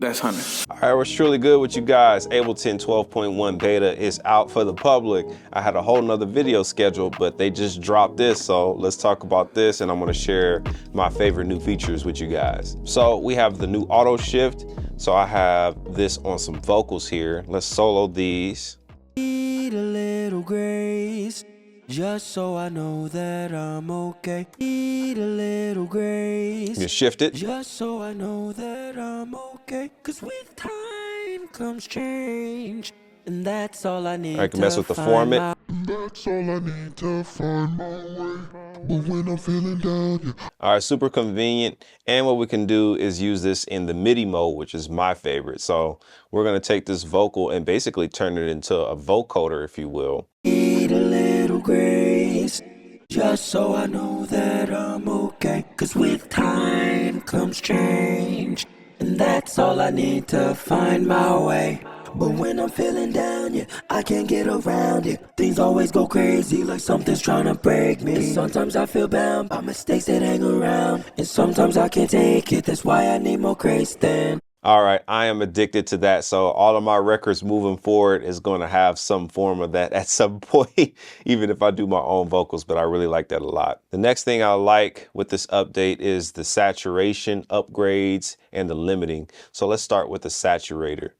That's Hunter. All right, what's truly good with you guys? Ableton 12.1 beta is out for the public. I had a whole nother video scheduled, but they just dropped this. So let's talk about this, and I'm gonna share my favorite new features with you guys. So we have the new auto shift. So I have this on some vocals here. Let's solo these. Need a little grace, just so I know that I'm okay. Need a little grace. You shift it. Just so I know that I'm okay. Cause with time comes change. And that's all I need. I can mess with the format. That's all I need to find my way. But when I'm feeling down, yeah. All right, super convenient. And what we can do is use this in the MIDI mode, which is my favorite. So we're gonna take this vocal and basically turn it into a vocoder, if you will. Need a little grace, just so I know that I'm okay. Cause with time comes change. And that's all I need to find my way. But when I'm feeling down, yeah, I can't get around it. Things always go crazy like something's trying to break me. And sometimes I feel bound by mistakes that hang around. And sometimes I can't take it, that's why I need more grace then. All right, I am addicted to that. So all of my records moving forward is going to have some form of that at some point, even if I do my own vocals, but I really like that a lot. The next thing I like with this update is the saturation upgrades and the limiting. So let's start with the saturator.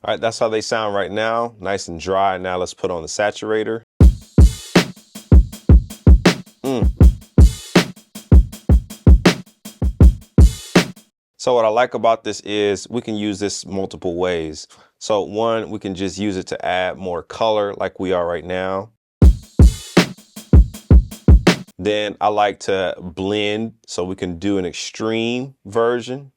All right, that's how they sound right now, nice and dry. Now let's put on the saturator. So what I like about this is we can use this multiple ways. So one, we can just use it to add more color like we are right now. Then I like to blend, so we can do an extreme version.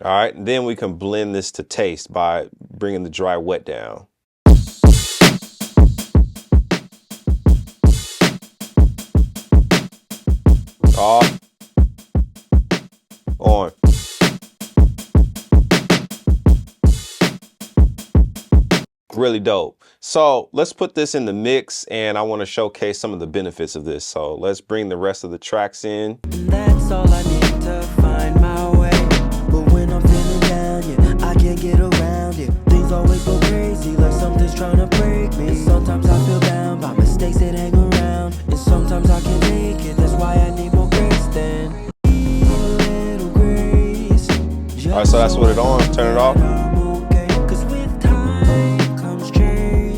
All right, and then we can blend this to taste by bringing the dry wet down. Off, on. Really dope. So let's put this in the mix, and I want to showcase some of the benefits of this. So let's bring the rest of the tracks in. That's all I need to find my way. But when I'm feeling down, yeah, I can't get around it. Things always go crazy like something's trying to break me. And sometimes I feel bound by mistakes that hang around. And sometimes I can't take it, that's why I need more grace then. All right, so that's what it on. Turn it off.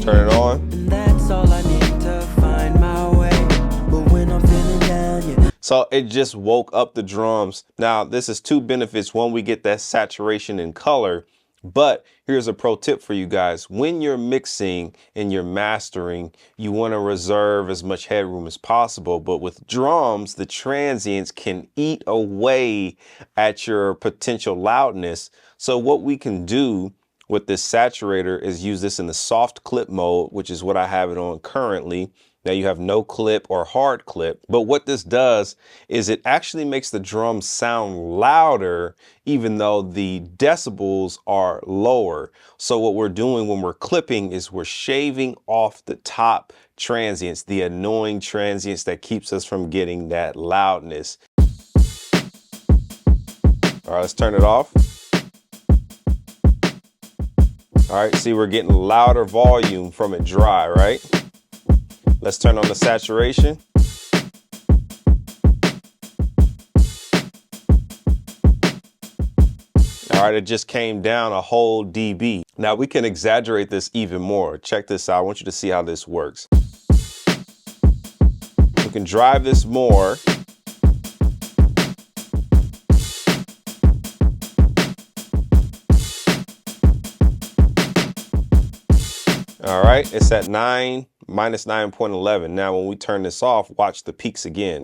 Turn it on. And that's all I need to find my way. But when I'm feeling down, yeah. So it just woke up the drums. Now, this is two benefits. One, we get that saturation in color. But here's a pro tip for you guys. When you're mixing and you're mastering, you want to reserve as much headroom as possible. But with drums, the transients can eat away at your potential loudness. So what we can do with this saturator is use this in the soft clip mode, which is what I have it on currently. Now you have no clip or hard clip, but what this does is it actually makes the drums sound louder, even though the decibels are lower. So what we're doing when we're clipping is we're shaving off the top transients, the annoying transients that keeps us from getting that loudness. All right, let's turn it off. All right, see, we're getting louder volume from it dry, right? Let's turn on the saturation. All right, it just came down a whole dB. Now we can exaggerate this even more. Check this out. I want you to see how this works. We can drive this more. All right, it's at minus 9.11. Now, when we turn this off, watch the peaks again.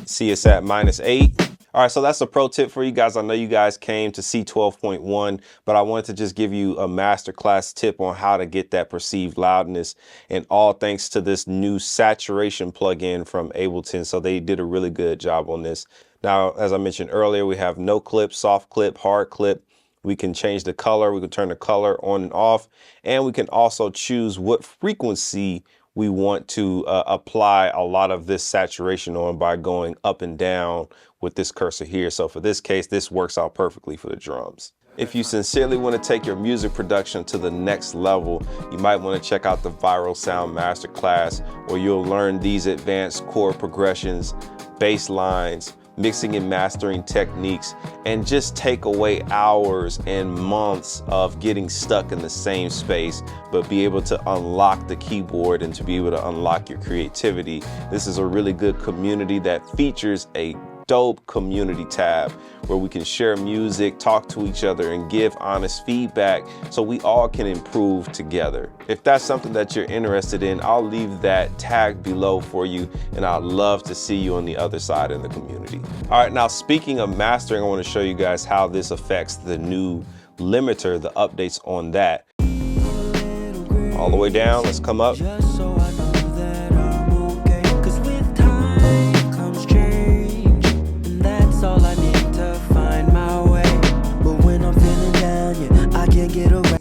See, it's at -8. All right, so that's a pro tip for you guys. I know you guys came to see 12.1, but I wanted to just give you a masterclass tip on how to get that perceived loudness, and all thanks to this new saturation plugin from Ableton. So they did a really good job on this. Now, as I mentioned earlier, we have no clip, soft clip, hard clip. We can change the color, we can turn the color on and off, and we can also choose what frequency we want to apply a lot of this saturation on by going up and down with this cursor here. So for this case, this works out perfectly for the drums. If you sincerely want to take your music production to the next level, you might want to check out the Viral Sound Masterclass, where you'll learn these advanced chord progressions, bass lines, mixing and mastering techniques, and just take away hours and months of getting stuck in the same space, but be able to unlock the keyboard and to be able to unlock your creativity. This is a really good community that features a dope community tab where we can share music, talk to each other, and give honest feedback so we all can improve together. If that's something that you're interested in, I'll leave that tag below for you, and I'd love to see you on the other side in the community. All right, now speaking of mastering, I want to show you guys how this affects the new limiter, the updates on that. All the way down, let's come up.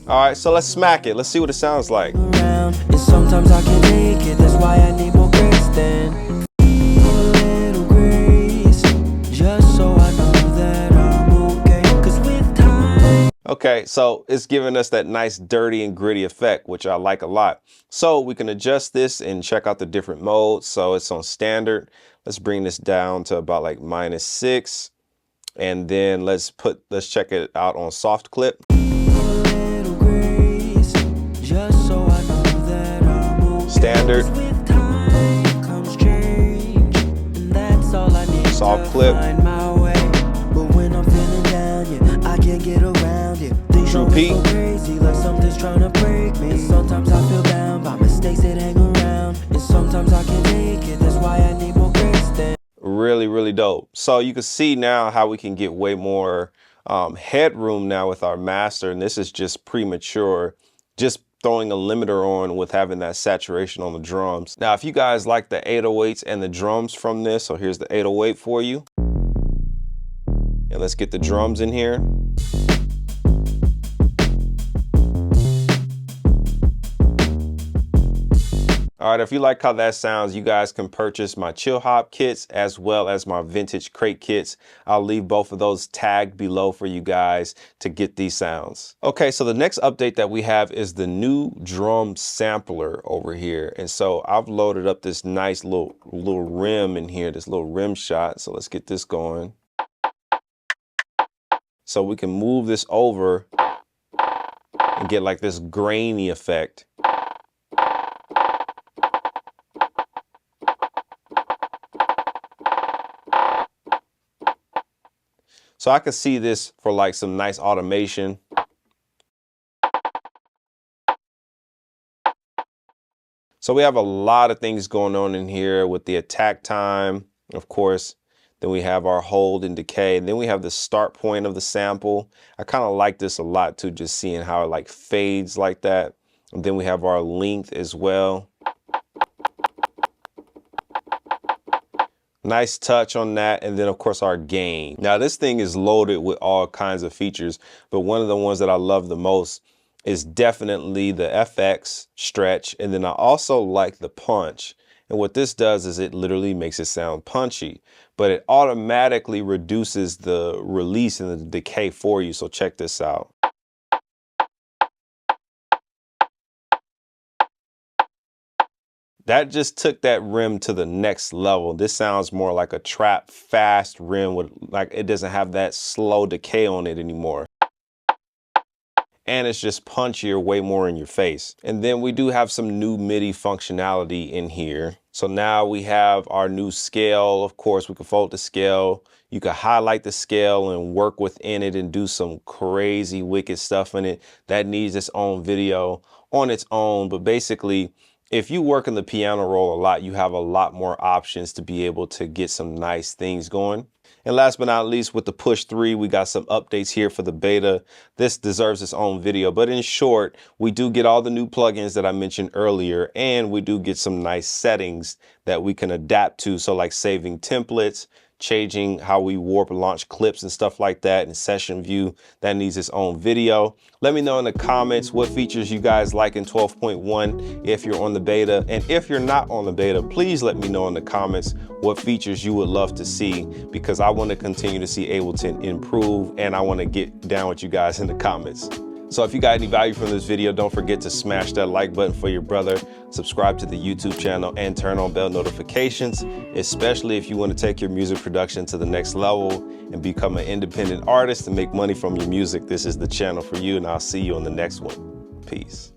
All right, so let's smack it. Let's see what it sounds like. And sometimes I can't take it, that's why I need more grace then. A little grace, just so I know that I'm okay. 'Cause with time. Okay, so it's giving us that nice dirty and gritty effect, which I like a lot. So we can adjust this and check out the different modes. So it's on standard. Let's bring this down to about like -6. And then let's check it out on soft clip. Standard, soft clip, true peak, sometimes I feel bound by mistakes that hang around, and sometimes I can't take it, that's why I need more grace then. really dope. So you can see now how we can get way more headroom now with our master, and this is just premature, just throwing a limiter on with having that saturation on the drums. Now, if you guys like the 808s and the drums from this, so here's the 808 for you. And let's get the drums in here. All right, if you like how that sounds, you guys can purchase my chill hop kits as well as my vintage crate kits. I'll leave both of those tagged below for you guys to get these sounds. Okay, so the next update that we have is the new drum sampler over here. And so I've loaded up this nice little rim in here, this little rim shot. So let's get this going. So we can move this over and get like this grainy effect. So I could see this for like some nice automation. So we have a lot of things going on in here with the attack time, of course. Then we have our hold and decay. And then we have the start point of the sample. I kind of like this a lot too, just seeing how it like fades like that. And then we have our length as well. Nice touch on that. And then of course our gain. Now this thing is loaded with all kinds of features, but one of the ones that I love the most is definitely the FX stretch. And then I also like the punch. And what this does is it literally makes it sound punchy, but it automatically reduces the release and the decay for you. So check this out. That just took that rim to the next level. This sounds more like a trap fast rim with like, it doesn't have that slow decay on it anymore. And it's just punchier, way more in your face. And then we do have some new MIDI functionality in here. So now we have our new scale. Of course, we can fold the scale. You can highlight the scale and work within it and do some crazy wicked stuff in it. That needs its own video on its own. But basically, if you work in the piano roll a lot, you have a lot more options to be able to get some nice things going. And last but not least, with the push 3, we got some updates here for the beta. This deserves its own video, but in short, we do get all the new plugins that I mentioned earlier, and we do get some nice settings that we can adapt to. So like saving templates, changing how we warp and launch clips and stuff like that, and session view that needs its own video. Let me know in the comments what features you guys like in 12.1 if you're on the beta, and if you're not on the beta, please let me know in the comments what features you would love to see, because I want to continue to see Ableton improve, and I want to get down with you guys in the comments. So if you got any value from this video, don't forget to smash that like button for your brother, subscribe to the YouTube channel, and turn on bell notifications, especially if you want to take your music production to the next level and become an independent artist and make money from your music. This is the channel for you, and I'll see you on the next one. Peace.